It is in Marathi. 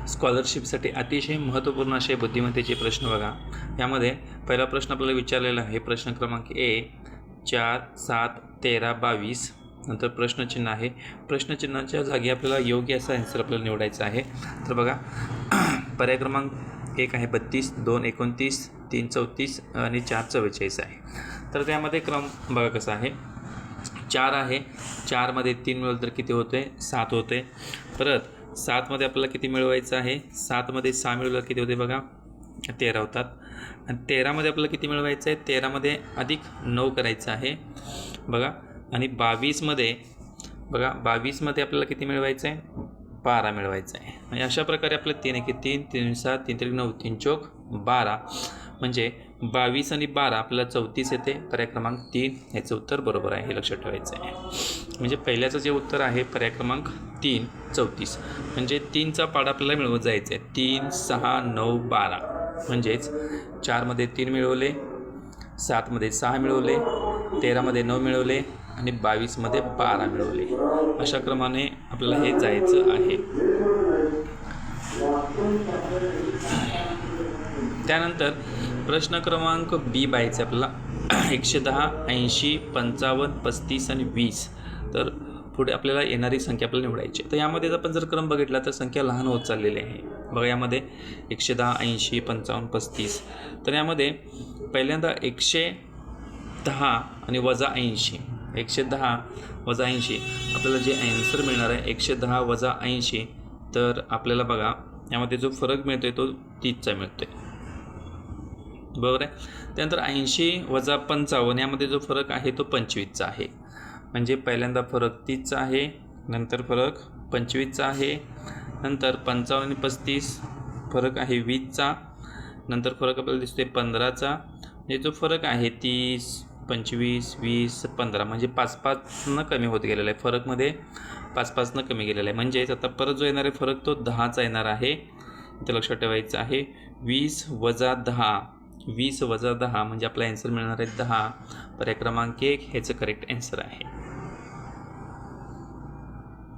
स्कॉलरशिपसाठी अतिशय महत्त्वपूर्ण असे बुद्धिमत्तेचे प्रश्न बघा। यामध्ये पहिला प्रश्न आपल्याला विचारलेला आहे, प्रश्न क्रमांक ए 4, 7, 13, 22। नंतर प्रश्नचिन्ह आहे, प्रश्नचिन्हाच्या जागी आपल्याला योग्य असा आन्सर आपल्याला निवडायचा आहे। तर बघा पर्याय क्रमांक 1 आहे 32, 2 29, 3 34 आणि 4 44 आहे। तर त्यामध्ये क्रम बघा कसा आहे, 4 आहे, 4 मध्ये 3 मिळवलं तर किती होते, 7 होते। परत 7 मध्ये आपल्याला किती मिळवायचं आहे, 7 मध्ये 6 मिळवलं किती होते बघा 13 होतात। आणि 13 मध्ये आपल्याला किती मिळवायचं आहे, 13 मध्ये अधिक 9 करायचं आहे बघा। आणि 22 मध्ये बघा 22 मध्ये आपल्याला किती मिळवायचं आहे, 12 मिळवायचं आहे। म्हणजे अशा प्रकारे आपलं 3 1 3 3 7 3 3 9 3 चौक 12 म्हणजे 22 आणि 12 आपल्याला 34 येते। पर्याय क्रमांक 3 याचं उत्तर बरोबर आहे, हे लक्षात ठेवायचं आहे। म्हणजे पहिल्याचं जे उत्तर आहे पर्याय क्रमांक 3 34 म्हणजे 3चा पाडा आपल्याला मिळवत जायचं आहे। 3 6 9 12 म्हणजेच 4 मध्ये 3 मिळवले, 7 मध्ये 6 मिळवले, 13 मध्ये 9 मिळवले आणि 22 मध्ये 12 मिळवले। अशा क्रमाने आपल्याला हे जायचं आहे। त्यानंतर प्रश्न क्रमांक बी बायचे आपल्याला 110, 80, 55, 35 आणि 20। तर पुढे आपल्याला येणारी संख्या आपल्याला निवडायची। तर यामध्ये आपण जर क्रम बघितला तर संख्या लहान होत चाललेली आहे बघा। यामध्ये 110, 80, 55, 35। तर यामध्ये पहिल्यांदा 110 आणि वजा 80, 110 वजा 80 आपल्याला जे आन्सर मिळणार आहे 110 वजा 80। तर आपल्याला बघा यामध्ये जो फरक मिळतोय तो 30चा मिळतोय, बरोबर आहे। त्यानंतर 80 वजा 55 यामध्ये जो फरक आहे तो 25चा आहे। म्हणजे पहिल्यांदा फरक 30चा आहे, नंतर फरक 25चा आहे, नंतर 55 आणि 35 फरक आहे 20चा, नंतर फरक आपल्याला दिसतोय 15चा। म्हणजे जो फरक आहे 30 25 20 15 म्हणजे 5-5 कमी होत गेलेला आहे। फरकमध्ये 5-5 कमी गेलेला आहे। म्हणजेच आता परत जो येणार आहे फरक तो 10चा येणार आहे, इथं लक्षात ठेवायचं आहे। 20 वजा 10, 20 वजा 10 म्हणजे आपला आन्सर मिळणार आहे 10। पर्याय क्रमांक 1 ह्याचं करेक्ट आन्सर आहे।